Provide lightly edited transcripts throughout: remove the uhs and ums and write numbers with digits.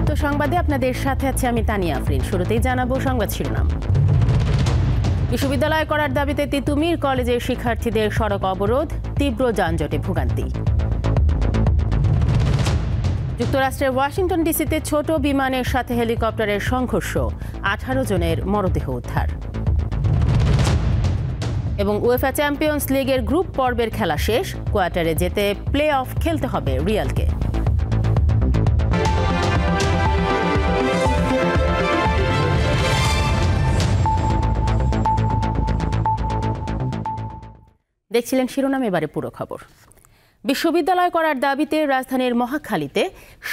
দ্রুত সংবাদে আপনাদের সাথে আছে আমি তানিয়া আফরিন। শুরুতেই জানাবো সংবাদ শিরোনাম। বিশ্ববিদ্যালয় করার দাবিতে তিতুমির কলেজের শিক্ষার্থীদের সড়ক অবরোধ, তীব্র যানজটে ভোগান্তি। যুক্তরাষ্ট্রের ওয়াশিংটন ডিসিতে ছোট বিমানের সাথে হেলিকপ্টারের সংঘর্ষ, 18 জনের মরদেহ উদ্ধার। এবং উয়েফা চ্যাম্পিয়ন্স লিগের গ্রুপ পর্বের খেলা শেষ, কোয়ার্টারে যেতে প্লে অফ খেলতে হবে রিয়ালকে। দেখছিলেন শিরোনাম, এবারে পুরো খবর। বিশ্ববিদ্যালয় করার দাবিতে রাজধানীর মহাখালীতে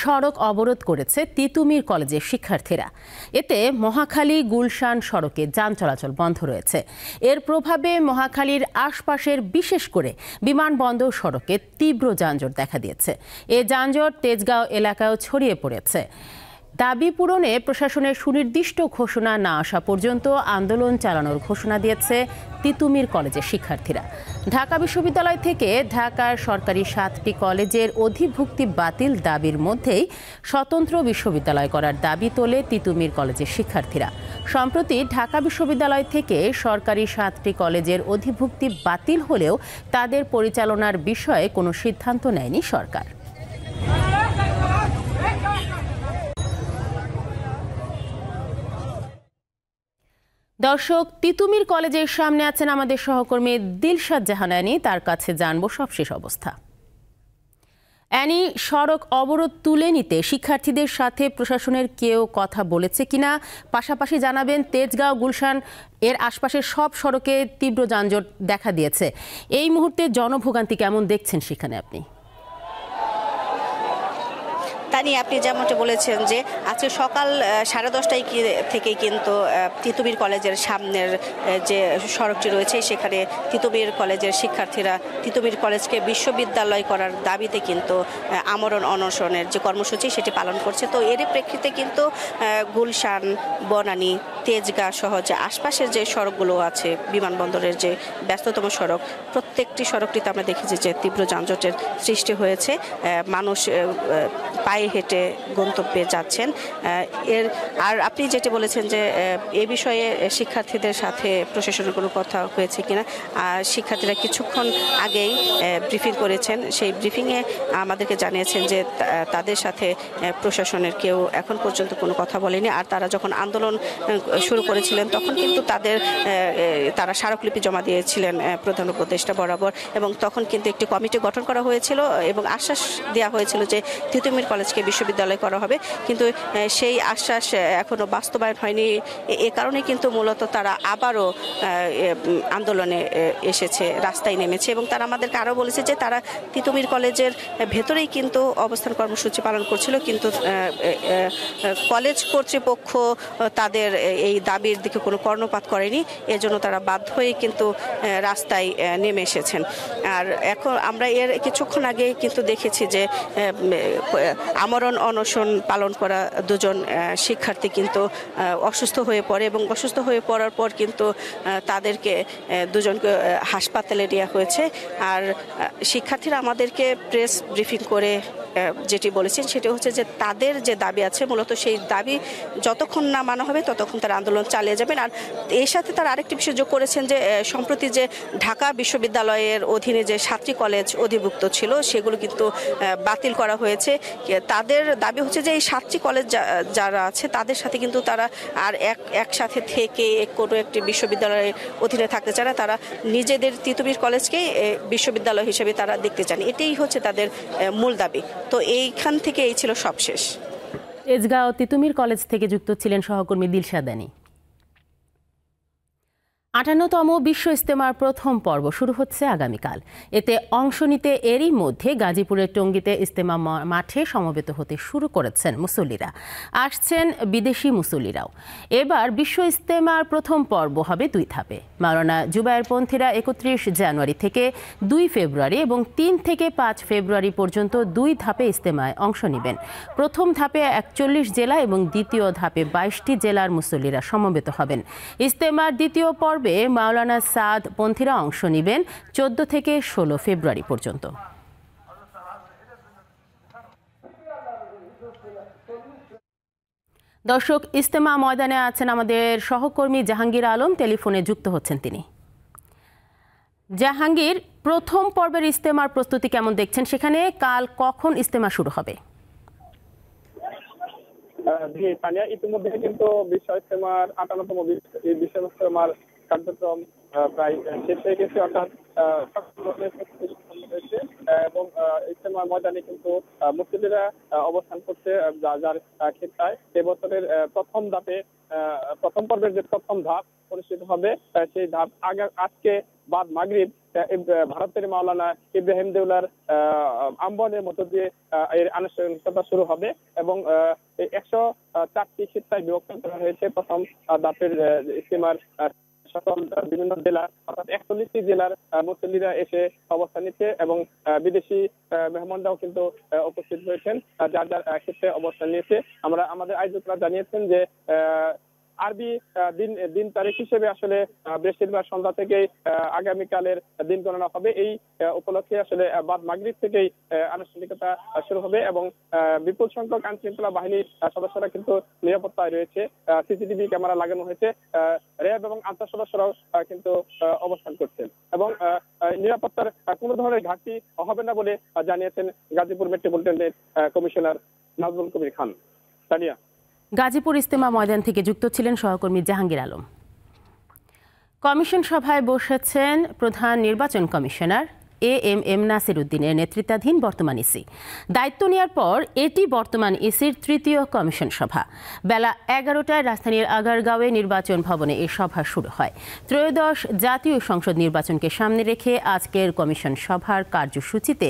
সড়ক অবরোধ করেছে তিতুমির কলেজের শিক্ষার্থীরা। এতে মহাখালী গুলশান সড়কে যান চলাচল বন্ধ রয়েছে। এর প্রভাবে মহাখালীর আশপাশের বিশেষ করে বিমানবন্দর সড়কে তীব্র যানজট দেখা দিয়েছে। এ যানজট তেজগাঁও এলাকায়ও ছড়িয়ে পড়েছে। দাবি পূরণে প্রশাসনের সুনির্দিষ্ট ঘোষণা না আসা পর্যন্ত আন্দোলন চালানোর ঘোষণা দিয়েছে তিতুমির কলেজের শিক্ষার্থীরা। ঢাকা বিশ্ববিদ্যালয় থেকে ঢাকার সরকারি 7টি কলেজের অধিভুক্তি বাতিল দাবির মধ্যেই স্বতন্ত্র বিশ্ববিদ্যালয় করার দাবি তোলে তিতুমির কলেজের শিক্ষার্থীরা। সম্প্রতি ঢাকা বিশ্ববিদ্যালয় থেকে সরকারি 7টি কলেজের অধিভুক্তি বাতিল হলেও তাদের পরিচালনার বিষয়ে কোনো সিদ্ধান্ত নেয়নি সরকার। দর্শক, তিতুমির কলেজের সামনে আছেন আমাদের সহকর্মী দিলশাদ জাহান অ্যানি। তার কাছে জানবো সবশেষ অবস্থা। অ্যানি, সড়ক অবরোধ তুলে নিতে শিক্ষার্থীদের সাথে প্রশাসনের কেউ কথা বলেছে কিনা, পাশাপাশি জানাবেন তেজগাঁও গুলশান এর আশপাশের সব সড়কে তীব্র যানজট দেখা দিয়েছে। এই মুহূর্তে জনভোগান্তি কেমন দেখছেন সেখানে আপনি? তানি, আপনি যেমনটা বলেছেন যে আজকে সকাল 10:30টায় থেকেই কিন্তু তিতুমির কলেজের সামনের যে সড়কটি রয়েছে সেখানে তিতুমির কলেজের শিক্ষার্থীরা তিতুমির কলেজকে বিশ্ববিদ্যালয় করার দাবিতে কিন্তু আমরণ অনশনের যে কর্মসূচি সেটি পালন করছে। তো এরই প্রেক্ষিতে কিন্তু গুলশান, বনানী, তেজগাঁ সহ যে আশপাশের যে সড়কগুলো আছে, বিমানবন্দরের যে ব্যস্ততম সড়ক, প্রত্যেকটি সড়কটিতে আমরা দেখেছি যে তীব্র যানজটের সৃষ্টি হয়েছে। মানুষ পায়ে হেঁটে গন্তব্যে যাচ্ছেন। আর আপনি যেটা বলেছেন যে এ বিষয়ে শিক্ষার্থীদের সাথে প্রশাসনের কোনো কথা হয়েছে কিনা, শিক্ষার্থীরা কিছুক্ষণ আগেই ব্রিফিং করেছেন। সেই ব্রিফিংয়ে আমাদেরকে জানিয়েছেন যে তাদের সাথে প্রশাসনের কেউ এখন পর্যন্ত কোনো কথা বলেনি। আর তারা যখন আন্দোলন শুরু করেছিলেন তখন কিন্তু তারা স্মারকলিপি জমা দিয়েছিলেন প্রধান উপদেষ্টা বরাবর, এবং তখন কিন্তু একটি কমিটি গঠন করা হয়েছিল এবং আশ্বাস দেওয়া হয়েছিল যে তিতুমির কলেজকে বিশ্ববিদ্যালয় করা হবে। কিন্তু সেই আশ্বাস এখনো বাস্তবায়ন হয়নি। এ কারণে কিন্তু মূলত তারা আবারও আন্দোলনে এসেছে, রাস্তায় নেমেছে। এবং তারা আমাদেরকে আরও বলেছে যে তারা তিতুমির কলেজের ভেতরেই কিন্তু অবস্থান কর্মসূচি পালন করছিল, কিন্তু কলেজ কর্তৃপক্ষ তাদের এই দাবির দিকে কোনো কর্ণপাত করেনি। এজন্য তারা বাধ্য হয়ে কিন্তু রাস্তায় নেমে এসেছেন। আর এখন আমরা এর কিছুক্ষণ আগে কিন্তু দেখেছি যে আমরণ অনশন পালন করা দুজন শিক্ষার্থী কিন্তু অসুস্থ হয়ে পড়ে, এবং অসুস্থ হয়ে পড়ার পর কিন্তু তাদেরকে দুজনকে হাসপাতালে নেওয়া হয়েছে। আর শিক্ষার্থীরা আমাদেরকে প্রেস ব্রিফিং করে যেটি বলেছেন সেটি হচ্ছে যে তাদের যে দাবি আছে মূলত সেই দাবি যতক্ষণ না মানা হবে ততক্ষণ তারা আন্দোলন চালিয়ে যাবেন। আর এর সাথে তারা আরেকটি বিষয় যোগ করেছেন যে সম্প্রতি যে ঢাকা বিশ্ববিদ্যালয়ের অধীনে যে 7টি কলেজ অধিভুক্ত ছিল সেগুলো কিন্তু বাতিল করা হয়েছে। তাদের দাবি হচ্ছে যে এই 7টি কলেজ যারা আছে তাদের সাথে কিন্তু তারা আর একসাথে থেকে কোনো একটি বিশ্ববিদ্যালয়ের অধীনে থাকতে চায় না। তারা নিজেদের তিতুমির কলেজকে বিশ্ববিদ্যালয় হিসেবে তারা দেখতে চান। এটাই হচ্ছে তাদের মূল দাবি। তো এইখান থেকে এই ছিল সবশেষ। তেজগাঁও তিতুমির কলেজ থেকে যুক্ত ছিলেন সহকর্মী দিলশাদ অ্যানি। 58তম বিশ্ব ইজতেমার প্রথম পর্ব শুরু হচ্ছে আগামীকাল। এতে অংশ নিতে এরই মধ্যে গাজীপুরের টঙ্গীতে ইজতেমা মাঠে সমবেত হতে শুরু করেছেন মুসল্লিরা। আসছেন বিদেশি মুসল্লিরাও। এবার বিশ্ব ইজতেমার প্রথম পর্ব হবে 2 ধাপে। মাওলানা জুবায়েরপন্থীরা 31 জানুয়ারি থেকে 2 ফেব্রুয়ারি এবং 3 থেকে 5 ফেব্রুয়ারি পর্যন্ত 2 ধাপে ইজতেমায় অংশ নেবেন। প্রথম ধাপে 41 জেলা এবং দ্বিতীয় ধাপে 22টি জেলার মুসল্লিরা সমবেত হবেন। ইজতেমার দ্বিতীয় পর্ব মাওলানা সাদ পন্থীরা অংশ নেবেন 14 থেকে 16 ফেব্রুয়ারি পর্যন্ত। দর্শক, ইজতেমা ময়দানে আছেন আমাদের সহকর্মী জাহাঙ্গীর আলম, টেলিফোনে যুক্ত হচ্ছেন তিনি। জাহাঙ্গীর, প্রথম পর্বের ইজতেমার প্রস্তুতি কেমন দেখছেন? সেখানে কাল কখন ইজতেমা শুরু হবে? ইতিমধ্যে কিন্তু বিশ্ব ইজতেমার 58তম বিশ্ব ইজতেমার কার্যক্রম প্রায় শেষ হয়ে গেছে, অর্থাৎ এবং ইজতেমার ময়দানে কিন্তু মুসল্লিরা অবস্থান করছে যার ক্ষেত্রে এবছরের প্রথম ধাপে প্রথম পর্বের যে প্রথম ধাপ অনুষ্ঠিত হবে, সেই ধাপ আজকে বাদ মাগরিব ভারতের মাওলানা ইব্রাহিম দেউলার আহ্বানের মধ্য দিয়ে এর আনুষ্ঠানিকতা শুরু হবে এবং 104টি খিত্তায় বিভক্ত করা হয়েছে প্রথম ধাপের ইজতেমার সকল বিভিন্ন জেলা, অর্থাৎ 41টি জেলার মুসল্লিরা এসে অবস্থান নিচ্ছে এবং বিদেশি মেহমানরাও কিন্তু উপস্থিত হয়েছেন, যার যার ক্ষেত্রে অবস্থান নিয়েছে। আমাদের আয়োজকরা জানিয়েছেন যে আরবি দিন তারিখ হিসেবে আসলে বৃহস্পতিবার সন্ধ্যা থেকেই আগামীকালের দিন গণনা হবে। এই উপলক্ষে আসলে বাদ মাগরিব থেকেই আনুষ্ঠানিকতা শুরু হবে এবং বিপুল সংখ্যক আইন শৃঙ্খলা বাহিনীর সদস্যরা কিন্তু নিরাপত্তায় রয়েছে, সিসিটিভি ক্যামেরা লাগানো হয়েছে, র্যাব এবং আনসার সদস্যরাও কিন্তু অবস্থান করছেন এবং নিরাপত্তার কোনো ধরনের ঘাটতি হবে না বলে জানিয়েছেন গাজীপুর মেট্রোপলিটনের কমিশনার নাজমুল কবির খান। তানিয়া, গাজীপুর ইজতেমা ময়দান থেকে যুক্ত ছিলেন সহকর্মী জাহাঙ্গীর আলম। কমিশন সভায় বসেছেন প্রধান নির্বাচন কমিশনার এএমএম নাসির উদ্দিনের নেতৃত্বাধীন বর্তমান ইসি। দায়িত্ব নেওয়ার পর এটি বর্তমান ইসির তৃতীয় কমিশন সভা। বেলা 11টায় রাজধানীর আগারগাঁওয়ে নির্বাচন ভবনে এই সভা শুরু হয়। ত্রয়োদশ জাতীয় সংসদ নির্বাচনকে সামনে রেখে আজকের কমিশন সভার কার্যসূচিতে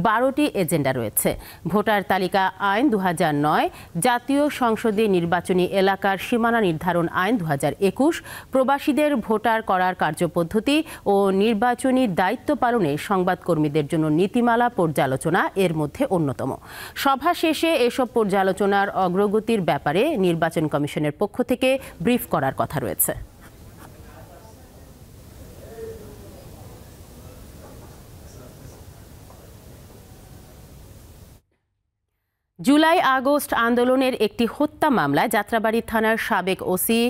12টি এজেন্ডা রয়েছে। ভোটার তালিকা আইন 2009, জাতীয় সংসদে নির্বাচনী এলাকার সীমানা নির্ধারণ আইন 2021, প্রবাসীদের ভোটার করার কার্যপদ্ধতি ও নির্বাচনী দায়িত্ব পালনে সংবাদকর্মীদের জন্য নীতিমালা পর্যালোচনা এর মধ্যে অন্যতম। সভা শেষে এসব পর্যালোচনার অগ্রগতির ব্যাপারে নির্বাচন কমিশনের পক্ষ থেকে ব্রিফ করার কথা রয়েছে। জুলাই আগস্ট আন্দোলনের একটি হত্যা মামলায় যাত্রাবাড়ী থানার সাবেক ওসি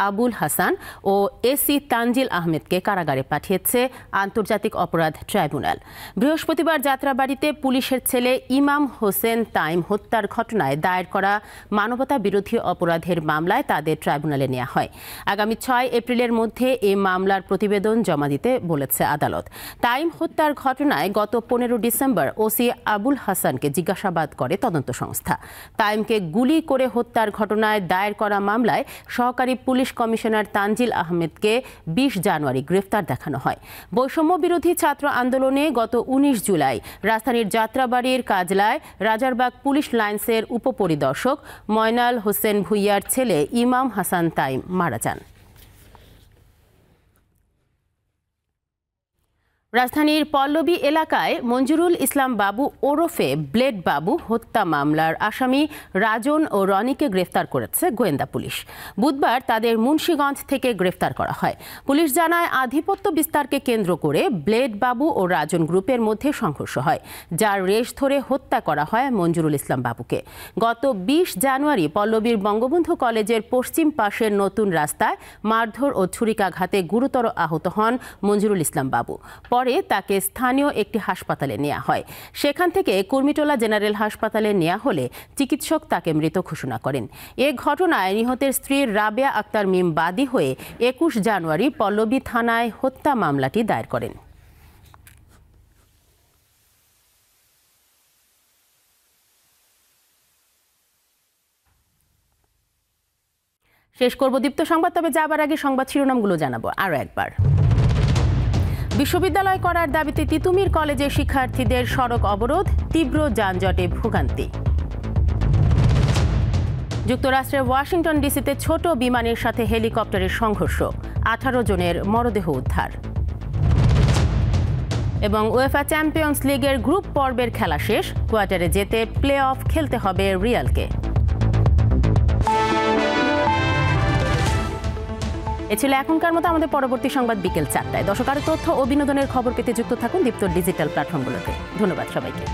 আবুল হাসান ও এসি তানজিল আহমেদকে কারাগারে পাঠিয়েছে আন্তর্জাতিক অপরাধ ট্রাইব্যুনাল। বৃহস্পতিবার যাত্রাবাড়িতে পুলিশের ছেলে ইমাম হোসেন তাইম হত্যার ঘটনায় দায়ের করা মানবতা বিরোধী অপরাধের মামলায় তাদের ট্রাইব্যুনালে নেওয়া হয়। আগামী 6 এপ্রিলের মধ্যে এই মামলার প্রতিবেদন জমা দিতে বলেছে আদালত। তাইম হত্যার ঘটনায় গত 15 ডিসেম্বর ওসি আবুল হাসানকে জিজ্ঞাসাবাদ করে তদন্ত সংস্থা। তাইমকে গুলি করে হত্যার ঘটনায় দায়ের করা মামলায় সহকারী পুলিশ কমিশনার তানজিল আহমেদকে 20 জানুয়ারি গ্রেফতার দেখানো হয়। বৈষম্য বিরোধী ছাত্র আন্দোলনে গত 19 জুলাই রাজধানীর যাত্রাবাড়ির কাজলায় রাজারবাগ পুলিশ লাইন্সের উপপরিদর্শক ময়নাল হোসেন ভুইয়ার ছেলে ইমাম হাসান তাইম মারা যান। রাজধানীর পল্লবী এলাকায় মঞ্জুরুল ইসলাম বাবু ওরফে ব্লেড বাবু হত্যা মামলার আসামি রাজন ও রনিকে গ্রেফতার করেছে গোয়েন্দা পুলিশ। বুধবার তাদের মুন্সিগঞ্জ থেকে গ্রেফতার করা হয়। পুলিশ জানায়, আধিপত্য বিস্তারকে কেন্দ্র করে ব্লেড বাবু ও রাজন গ্রুপের মধ্যে সংঘর্ষ হয়, যার রেশ ধরে হত্যা করা হয় মঞ্জুরুল ইসলাম বাবুকে। গত 20 জানুয়ারি পল্লবীর বঙ্গবন্ধু কলেজের পশ্চিম পাশের নতুন রাস্তায় মারধর ও ছুরিকাঘাতে গুরুতর আহত হন মঞ্জুরুল ইসলাম বাবু। পরে তাকে স্থানীয় একটি হাসপাতালে নেওয়া হয়। সেখান থেকে কুর্মিটোলা জেনারেল হাসপাতালে নেওয়া হলে চিকিৎসক তাকে মৃত ঘোষণা করেন। এ ঘটনায় নিহতের স্ত্রী রাবেয়া আক্তার মিম বাদী হয়ে 21 জানুয়ারি পল্লবী থানায় হত্যা মামলাটি দায়ের করেন। শেষ করব দীপ্ত সংবাদ, তবে যাবার আগে সংবাদ শিরোনামগুলো জানাবো আরও একবার। বিশ্ববিদ্যালয় করার দাবিতে তিতুমির কলেজের শিক্ষার্থীদের সড়ক অবরোধ, তীব্র যানজটে ভোগান্তি। যুক্তরাষ্ট্রের ওয়াশিংটন ডিসিতে ছোট বিমানের সাথে হেলিকপ্টারের সংঘর্ষ, 18 জনের মরদেহ উদ্ধার। এবং উয়েফা চ্যাম্পিয়ন্স লিগের গ্রুপ পর্বের খেলা শেষ, কোয়ার্টারে যেতে প্লে অফ খেলতে হবে রিয়ালকে। এ ছিল এখনকার মতো। আমাদের পরবর্তী সংবাদ বিকেল 4টায়। দর্শক, আরও তথ্য ও বিনোদনের খবর পেতে যুক্ত থাকুন দীপ্ত ডিজিটাল প্ল্যাটফর্মগুলোতে। ধন্যবাদ সবাইকে।